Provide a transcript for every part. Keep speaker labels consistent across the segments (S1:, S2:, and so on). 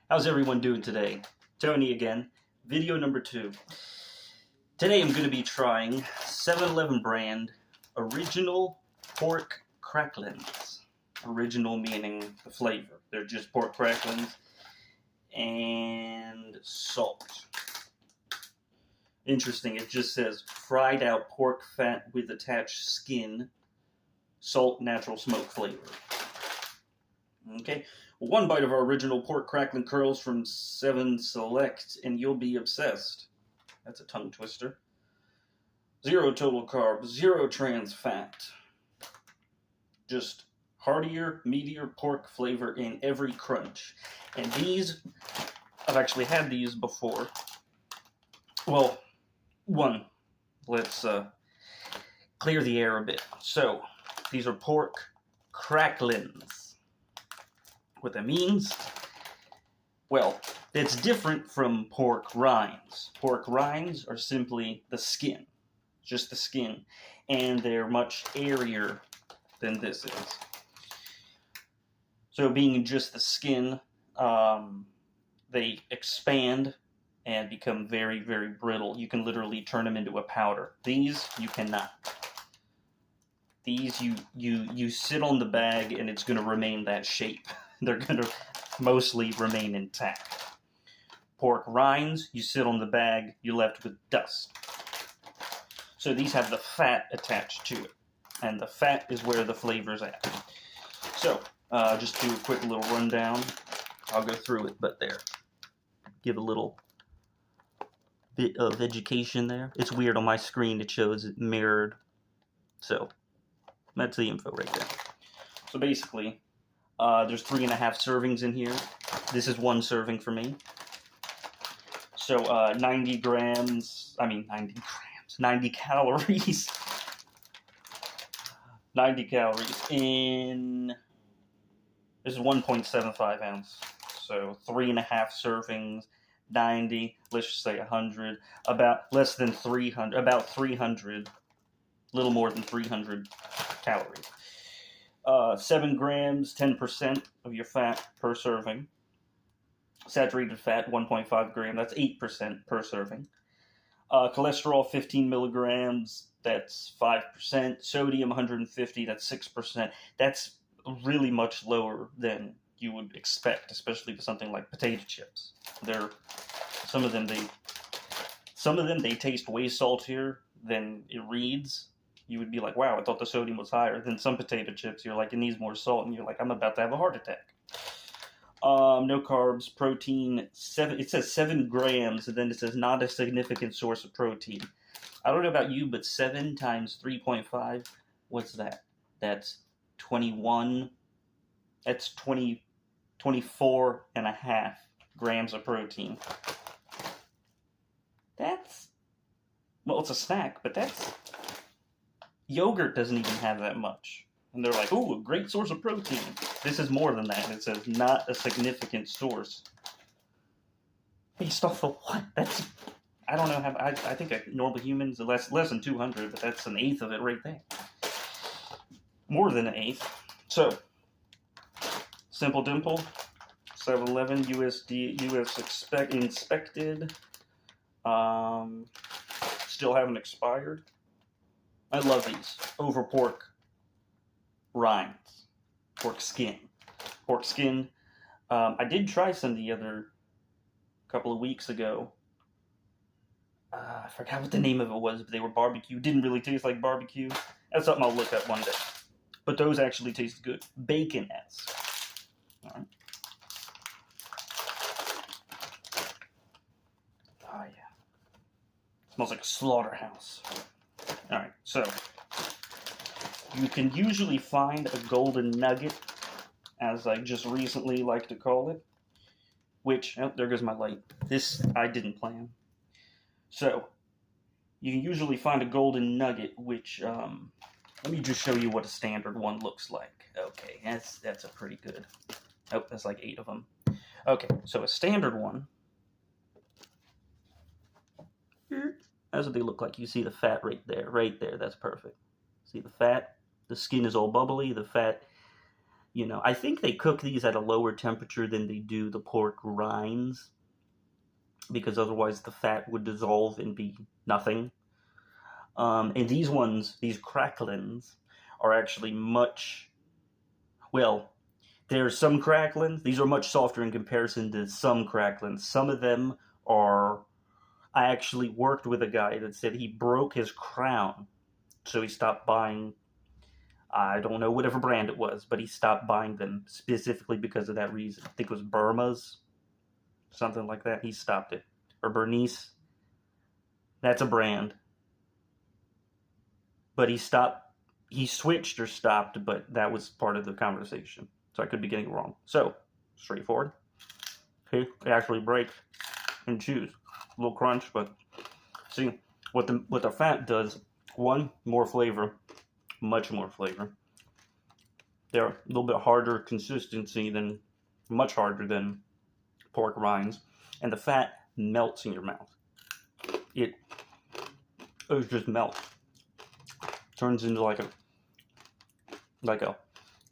S1: How's everyone doing today? Tony again. Video number 2. Today I'm going to be trying 7-Eleven brand original pork cracklins. Original meaning the flavor. They're just pork cracklins and salt. Interesting, it just says fried out pork fat with attached skin, salt, natural smoke flavor. Okay, one bite of our original pork crackling curls from 7 Select, and you'll be obsessed. That's a tongue twister. 0 total carbs, 0 trans fat. Just heartier, meatier pork flavor in every crunch. And these, I've actually had these before. Well, let's clear the air a bit. So, these are pork cracklins. What that means? Well, it's different from pork rinds. Pork rinds are simply the skin, just the skin, and they're much airier than this is. So being just the skin, they expand and become very, very brittle. You can literally turn them into a powder. These, you cannot. These, you sit on the bag and it's going to remain that shape. They're going to mostly remain intact. Pork rinds, you sit on the bag, you're left with dust. So these have the fat attached to it, and the fat is where the flavor's at. So, just do a quick little rundown. I'll go through it, but there. Give a little bit of education there. It's weird on my screen, it shows it mirrored. So, that's the info right there. So basically, there's 3.5 servings in here. This is 1 serving for me. So 90 calories. 90 calories in, this is 1.75 ounce. So 3.5 servings, 90, let's just say 100, about less than 300, about 300, little more than 300 calories. 7 grams, 10% of your fat per serving. Saturated fat, 1.5 grams, that's 8% per serving. Cholesterol, 15 milligrams, that's 5%. Sodium, 150, that's 6%. That's really much lower than you would expect, especially with something like potato chips. Some of them they taste way saltier than it reads. You would be like, wow, I thought the sodium was higher. Then some potato chips, you're like, it needs more salt, and you're like, I'm about to have a heart attack. No carbs, protein, it says 7 grams, and then it says not a significant source of protein. I don't know about you, but 7 times 3.5, what's that? That's 21, that's 24.5 grams of protein. That's, well, it's a snack, but that's, yogurt doesn't even have that much. And they're like, ooh, a great source of protein. This is more than that. It says not a significant source. Based off of what? That's, I don't know how, I think normal humans are less than 200, but that's 1/8 of it right there. More than 1/8. So, Simple Dimple, 7-Eleven, US inspected. Still haven't expired. I love these over pork rinds, pork skin. I did try some the other couple of weeks ago. I forgot what the name of it was, but they were barbecue. Didn't really taste like barbecue. That's something I'll look up one day. But those actually taste good. Bacon-esque. All right. Oh, yeah. Smells like a slaughterhouse. All right, so you can usually find a golden nugget, as I just recently like to call it, which, oh, there goes my light. This I didn't plan. So, you can usually find a golden nugget, which, let me just show you what a standard one looks like. Okay, that's a pretty good, oh, that's like 8 of them. Okay, so a standard one, that's what they look like. You see the fat right there, that's perfect. See the fat? The skin is all bubbly, the fat You know, I think they cook these at a lower temperature than they do the pork rinds, because otherwise the fat would dissolve and be nothing. And these ones, these cracklins, are actually much, well, there's some cracklins. These are much softer in comparison to some cracklins. Some of them are. I actually worked with a guy that said he broke his crown, so he stopped buying. I don't know whatever brand it was, but he stopped buying them specifically because of that reason. I think it was Burma's, something like that. He stopped it, or Bernice. That's a brand, but he stopped. He switched or stopped, but that was part of the conversation. So I could be getting it wrong. So, straightforward. Okay, it actually breaks and chews. A little crunch, but see what the fat does. One, more flavor, much more flavor. They're a little bit harder consistency than, much harder than pork rinds, and the fat melts in your mouth. It just melts. Turns into like a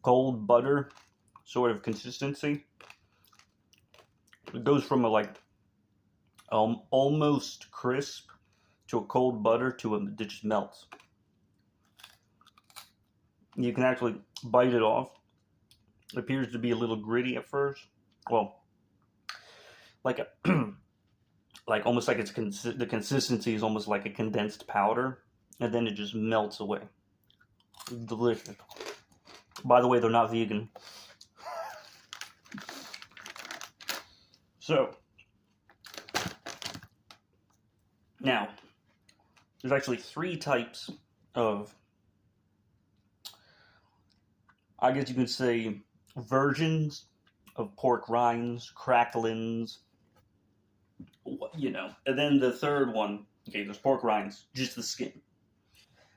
S1: cold butter sort of consistency. It goes from a almost crisp to a cold butter to it just melts. You can actually bite it off. It appears to be a little gritty at first. Well, like almost like the consistency is almost like a condensed powder, and then it just melts away. It's delicious. By the way, they're not vegan. So, now, there's actually 3 types of, I guess you could say, versions of pork rinds, cracklins, you know. And then the third one, okay, there's pork rinds, just the skin.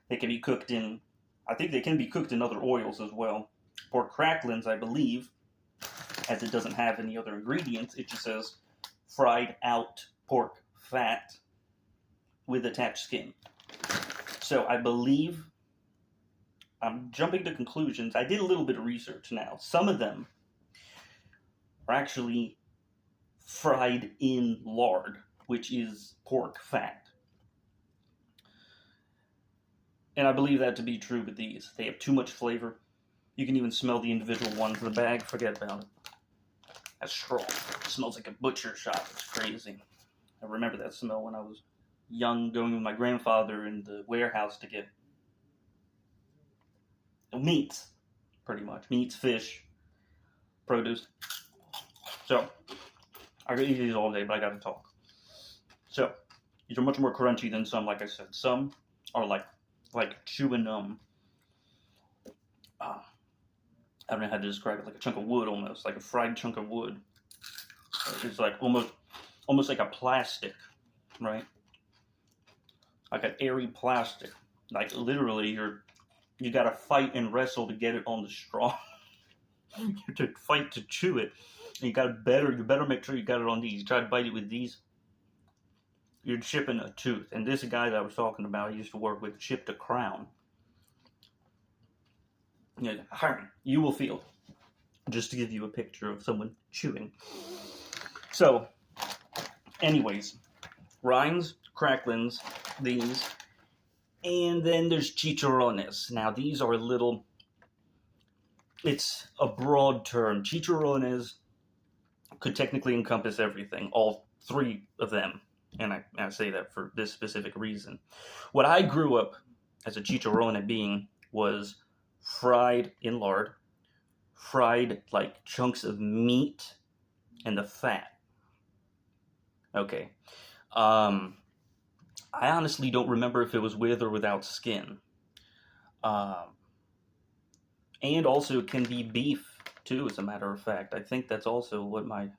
S1: They can be cooked in, I think they can be cooked in other oils as well. Pork cracklins, I believe, as it doesn't have any other ingredients, it just says fried out pork fat with attached skin. So I believe, I'm jumping to conclusions. I did a little bit of research now. Some of them are actually fried in lard, which is pork fat. And I believe that to be true with these. They have too much flavor. You can even smell the individual ones in the bag. Forget about it. That's strong. It smells like a butcher shop. It's crazy. I remember that smell when I was young, going with my grandfather in the warehouse to get meats, pretty much. Meats, fish, produce. So, I could eat these all day, but I gotta talk. So, these are much more crunchy than some, like I said. Some are like chewing I don't know how to describe it, like a chunk of wood almost, like a fried chunk of wood. It's like almost like a plastic, right? Like an airy plastic. Like literally you gotta fight and wrestle to get it on the straw. You have to fight to chew it. And you better make sure you got it on these. You try to bite it with these, you're chipping a tooth. And this guy that I was talking about, I used to work with, chipped a crown. You will feel, just to give you a picture of someone chewing. So, anyways, rinds, cracklins, these, and then there's chicharrones. Now, these are it's a broad term. Chicharrones could technically encompass everything, all 3 of them, and I say that for this specific reason. What I grew up as a chicharrone being was fried in lard, fried like chunks of meat, and the fat. Okay. I honestly don't remember if it was with or without skin. And also it can be beef too, as a matter of fact. I think that's also what I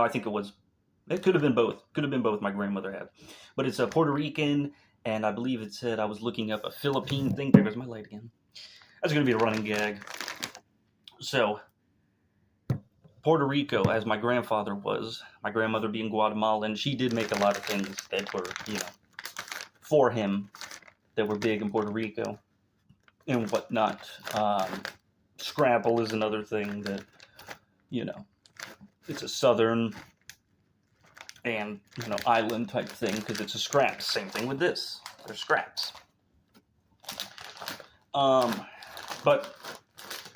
S1: think it could have been both. Could have been both my grandmother had. But it's a Puerto Rican, and I believe it said, I was looking up a Philippine thing. There goes my light again. That's going to be a running gag. So, Puerto Rico, as my grandfather was, my grandmother being Guatemalan, she did make a lot of things that were, for him, that were big in Puerto Rico and whatnot. scrapple is another thing that, you know, it's a southern and, you know, island type thing because it's a scraps. Same thing with this. They're scraps. But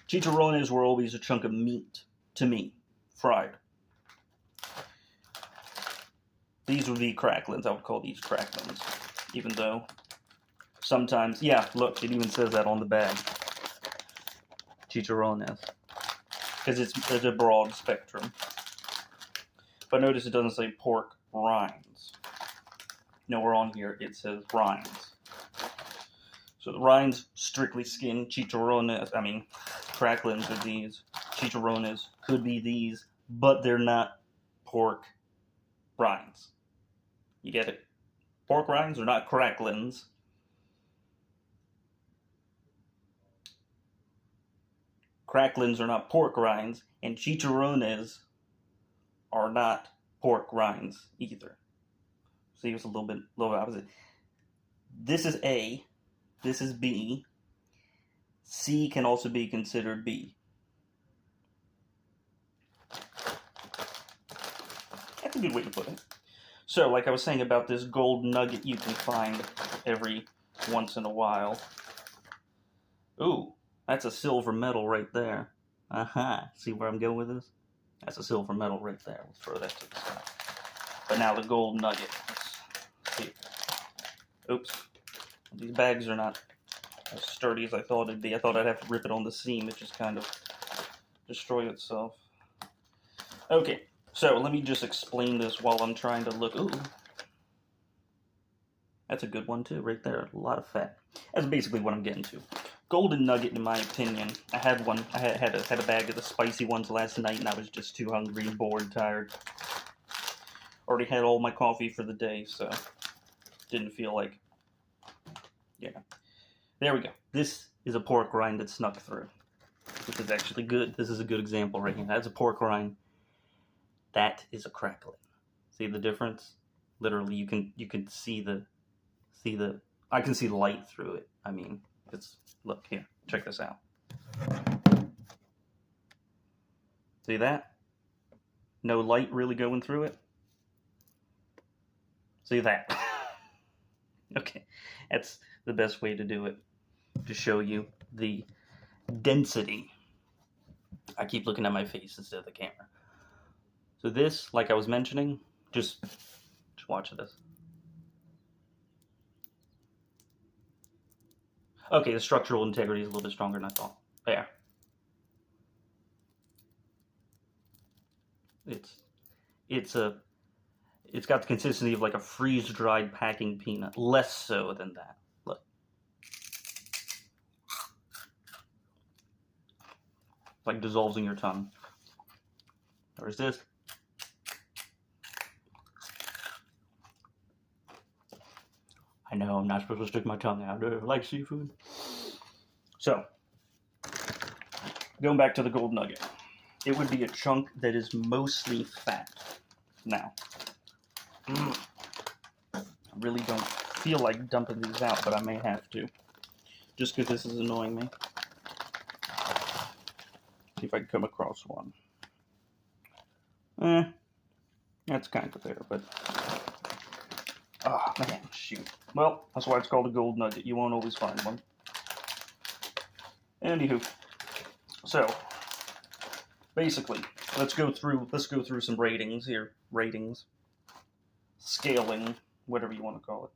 S1: chicharrones were always a chunk of meat to me, fried. These would be cracklins. I would call these cracklins, even though sometimes, yeah, look, it even says that on the bag. Chicharrones. Because it's a broad spectrum. But notice it doesn't say pork rinds. Nowhere on here it says rinds. So the rinds, strictly skin, chicharrones, cracklins are these. Chicharrones could be these, but they're not pork rinds. You get it? Pork rinds are not cracklins. Cracklins are not pork rinds, and chicharrones are not pork rinds either. See, it's a little bit opposite. This is A. This is B. C can also be considered B. That's a good way to put it. So, like I was saying about this gold nugget you can find every once in a while. Ooh, that's a silver medal right there. Aha, see where I'm going with this? That's a silver medal right there. Let's throw that to the side. But now the gold nugget. Let's see. Oops. These bags are not as sturdy as I thought it'd be. I thought I'd have to rip it on the seam. It just kind of destroyed itself. Okay, so let me just explain this while I'm trying to look. Ooh. That's a good one too, right there. A lot of fat. That's basically what I'm getting to. Golden nugget, in my opinion. I had one. I had a bag of the spicy ones last night, and I was just too hungry, bored, tired. Already had all my coffee for the day, so didn't feel like. Yeah. There we go. This is a pork rind that snuck through. This is actually good. This is a good example right here. That's a pork rind. That is a crackling. See the difference? Literally, you can see the I can see the light through it. I mean, look here. Check this out. See that? No light really going through it. See that? Okay, that's the best way to do it, to show you the density. I keep looking at my face instead of the camera. So this, like I was mentioning, just watch this. Okay, the structural integrity is a little bit stronger than I thought. There. It's got the consistency of like a freeze-dried packing peanut. Less so than that. Look. It's like dissolves in your tongue. There's this. I know I'm not supposed to stick my tongue out. I like seafood. So, going back to the gold nugget. It would be a chunk that is mostly fat. Now, I really don't feel like dumping these out, but I may have to. Just because this is annoying me. See if I can come across one. That's kind of there, but... Oh, man, shoot. Well, that's why it's called a gold nugget. You won't always find one. Anywho. So, basically, let's go through some ratings here. Ratings. Scaling, whatever you want to call it.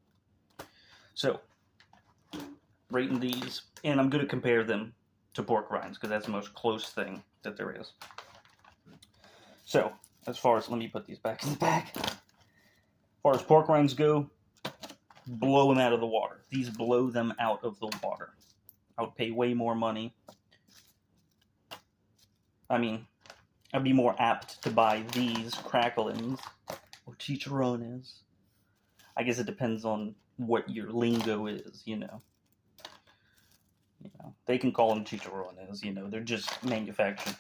S1: So, rating these, and I'm going to compare them to pork rinds, because that's the most close thing that there is. So, as far as, let me put these back in the bag. As far as pork rinds go, blow them out of the water. These blow them out of the water. I would pay way more money. I mean, I'd be more apt to buy these cracklins or chicharrones. I guess it depends on what your lingo is, you know. They can call them chicharrones, they're just manufactured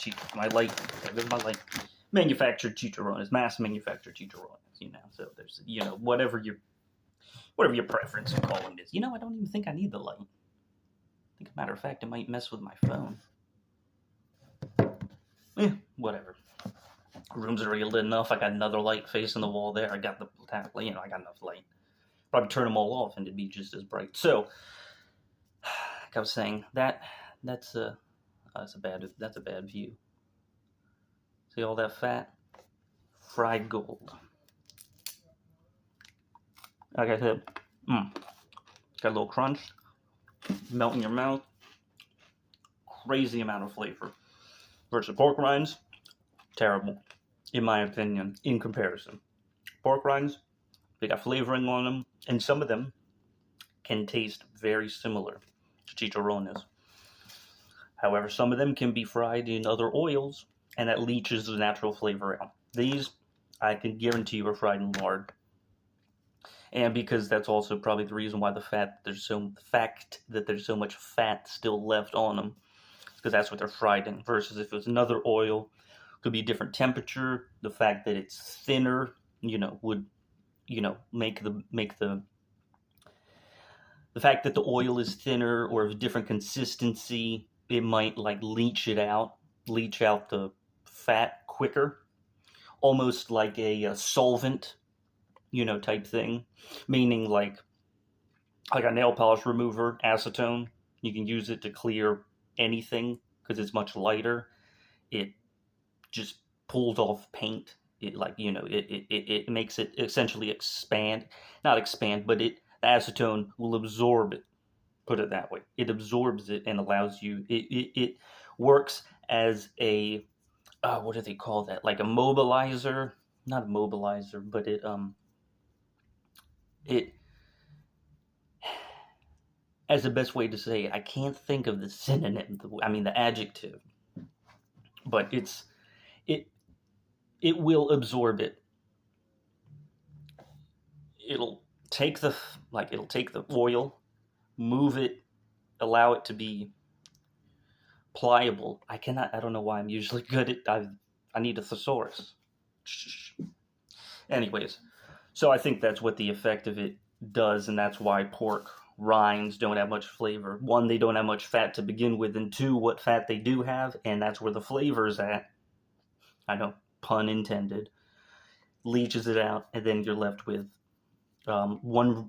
S1: manufactured chicharrones, mass manufactured chicharrones, So there's, whatever your preference of calling is. I don't even think I need the light. I think, as a matter of fact, it might mess with my phone. Whatever. Room's already lit enough. I got another light facing the wall there. I got the, I got enough light. Probably turn them all off and it'd be just as bright. So, like I was saying, that's a bad view. See all that fat? Fried gold. Like I said, got a little crunch, melt in your mouth. Crazy amount of flavor. Versus pork rinds, terrible, in my opinion, in comparison. Pork rinds, they got flavoring on them, and some of them can taste very similar to chicharrones. However, some of them can be fried in other oils, and that leaches the natural flavor out. These, I can guarantee you, are fried in lard. And because that's also probably the reason why the fact that there's so much fat still left on them, because that's what they're fried in. Versus if it was another oil, could be a different temperature. The fact that it's thinner, would, make the fact that the oil is thinner or of a different consistency, it might like leach out the fat quicker, almost like a solvent, type thing. Meaning like a nail polish remover, acetone, you can use it to clear anything because it's much lighter. It just pulls off paint. It makes it essentially not expand, but the acetone will absorb it. Put it that way. It absorbs it and allows you. It works as a what do they call that? Like a mobilizer, not a mobilizer, but it as the best way to say it. I can't think of the synonym. The adjective. But it will absorb it. It'll take the oil, move it, allow it to be pliable. I don't know why I'm usually good at. I need a thesaurus. Anyways, so I think that's what the effect of it does, and that's why pork rinds don't have much flavor. One, they don't have much fat to begin with, and two, what fat they do have, and that's where the flavor's at. I know, pun intended. Leaches it out, and then you're left with one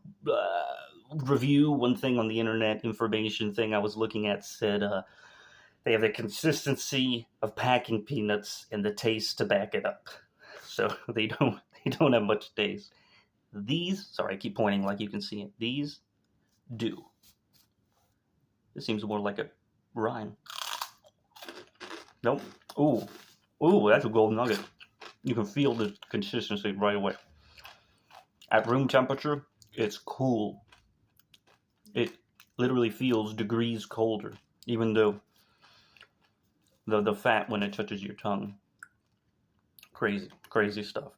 S1: thing on the internet information thing I was looking at said they have the consistency of packing peanuts and the taste to back it up. So they don't have much taste. These, sorry, I keep pointing like you can see it. These do. This seems more like a rind. Nope. Ooh, that's a golden nugget. You can feel the consistency right away. At room temperature, it's cool. It literally feels degrees colder, even though the fat when it touches your tongue. Crazy stuff.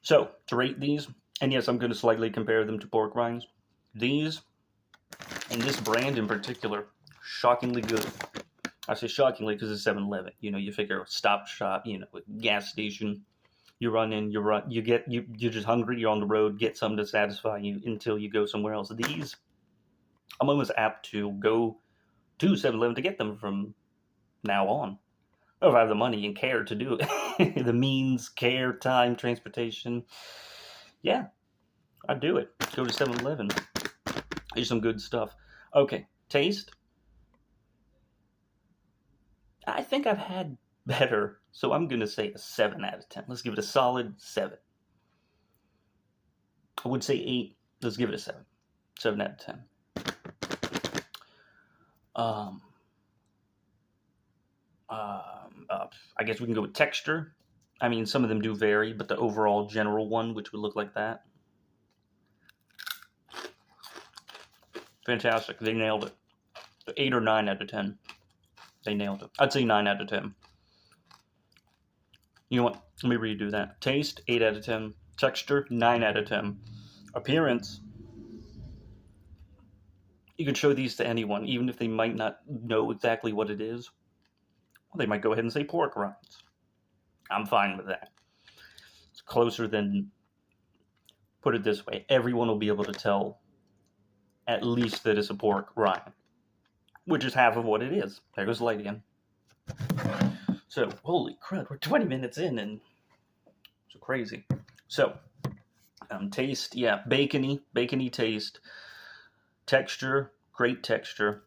S1: So, to rate these, and yes, I'm going to slightly compare them to pork rinds. These, and this brand in particular, shockingly good. I say shockingly because it's 7-Eleven. You figure stop shop, gas station. You run in, you're just hungry, you're on the road, get something to satisfy you until you go somewhere else. These, I'm almost apt to go to 7-Eleven to get them from now on. Or if I have the money and care to do it. The means, care, time, transportation. Yeah, I'd do it. Go to 7-Eleven. There's some good stuff. Okay, taste. I think I've had better, so I'm going to say a 7 out of 10. Let's give it a solid 7. I would say 8. Let's give it a 7. 7 out of 10. I guess we can go with texture. Some of them do vary, but the overall general one, which would look like that. Fantastic. They nailed it. 8 or 9 out of 10. They nailed it. I'd say 9 out of 10. You know what? Let me redo that. Taste, 8 out of 10. Texture, 9 out of 10. Appearance, you can show these to anyone, even if they might not know exactly what it is. Well, they might go ahead and say pork rinds. I'm fine with that. It's closer than, put it this way, everyone will be able to tell at least that it's a pork rind, which is half of what it is. There goes the light again. So, holy crud, we're 20 minutes in and so crazy. So, taste, yeah, bacony taste. Texture, great texture.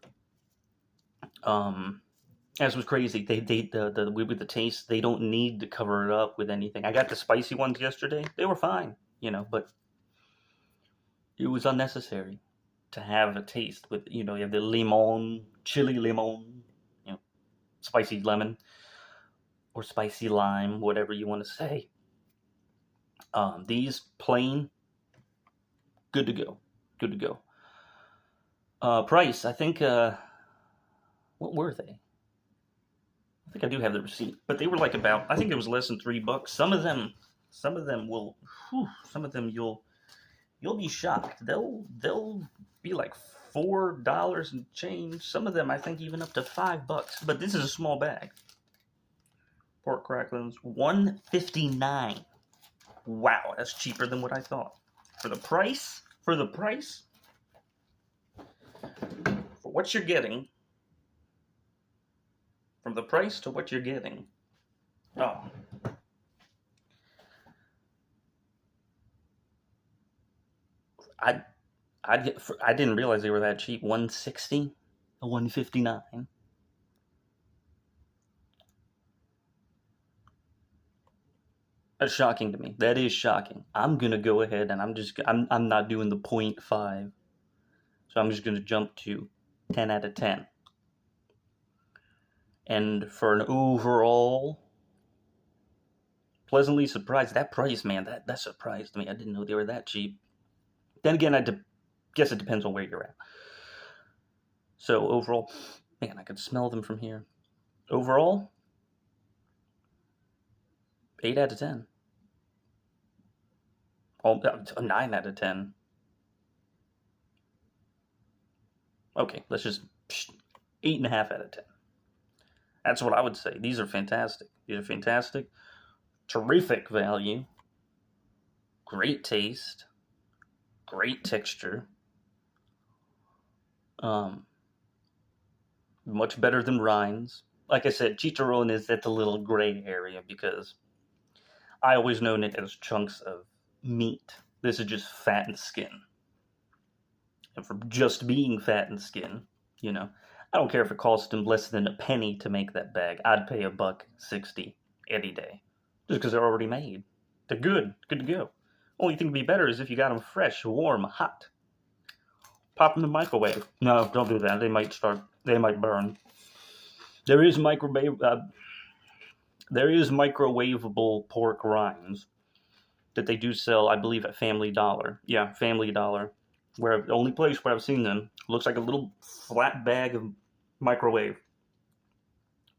S1: As was crazy, with the taste, they don't need to cover it up with anything. I got the spicy ones yesterday; they were fine, but it was unnecessary to have a taste with, you have the limon, chili limon, spicy lemon, or spicy lime, whatever you want to say. These plain, good to go, good to go. Price, I think. What were they? I think I do have the receipt, but they were like I think it was less than $3. Some of them you'll be shocked. They'll be like $4 and change. Some of them I think even up to $5. But this is a small bag. Pork cracklins, $1.59. Wow, that's cheaper than what I thought. For the price, for what you're getting. From the price to what you're getting. Oh. I didn't realize they were that cheap. $160, $159. That's shocking to me. That is shocking. I'm gonna go ahead and I'm not doing the 0.5. So I'm just gonna jump to 10 out of 10. And for an overall, pleasantly surprised. That price, man, that surprised me. I didn't know they were that cheap. Then again, guess it depends on where you're at. So overall, man, I could smell them from here. Overall, 8 out of 10. Oh, 9 out of 10. Okay, let's just 8.5 out of 10. That's what I would say. These are fantastic. Terrific value. Great taste. Great texture. Much better than rinds. Like I said, chicharron is at the little gray area because I always known it as chunks of meat. This is just fat and skin. And for just being fat and skin, I don't care if it cost them less than a penny to make that bag. I'd pay $1.60 any day, just because they're already made. They're good to go. Only thing would be better is if you got them fresh, warm, hot. Pop them in the microwave. No, don't do that. They might burn. There is microwavable pork rinds that they do sell, I believe, at Family Dollar. Yeah, Family Dollar. Where the only place where I've seen them looks like a little flat bag of microwave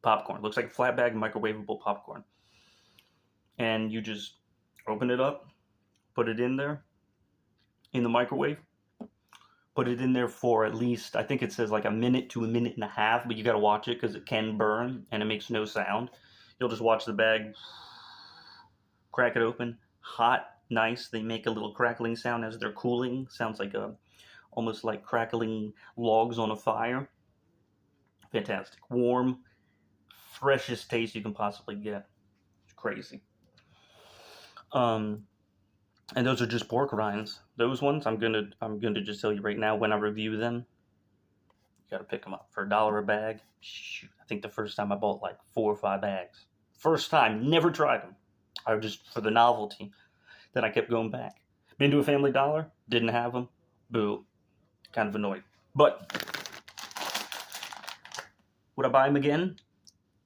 S1: popcorn. Looks like a flat bag of microwavable popcorn. And you just open it up, put it in there, in the microwave. Put it in there for at least, I think it says like a minute to a minute and a half, but you got to watch it because it can burn and it makes no sound. You'll just watch the bag, crack it open, hot, nice. They make a little crackling sound as they're cooling. Sounds like almost like crackling logs on a fire. Fantastic. Warm, freshest taste you can possibly get. It's crazy. And those are just pork rinds. Those ones, I'm gonna just tell you right now, when I review them, you gotta pick them up for $1 a bag. Shoot, I think the first time I bought like 4 or 5 bags. First time, never tried them. I just for the novelty. Then I kept going back. Been to a Family Dollar, didn't have them. Boo, kind of annoyed. But would I buy them again?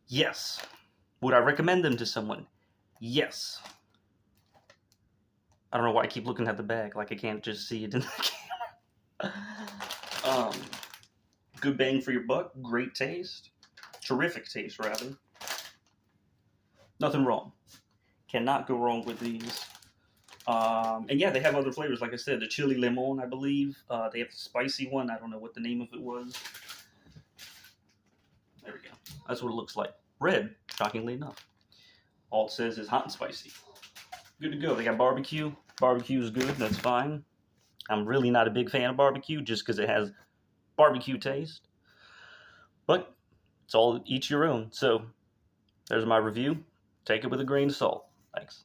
S1: Yes. Would I recommend them to someone? Yes. I don't know why I keep looking at the bag like I can't just see it in the camera. Good bang for your buck. Great taste. Terrific taste, rather. Nothing wrong. Cannot go wrong with these. And yeah, they have other flavors. Like I said, the chili limon, I believe. They have the spicy one. I don't know what the name of it was. There we go. That's what it looks like. Red, shockingly enough. All it says is hot and spicy. Good to go. They got barbecue. Barbecue is good. That's fine. I'm really not a big fan of barbecue just because it has barbecue taste. But it's all each your own. So There's my review. Take it with a grain of salt. Thanks.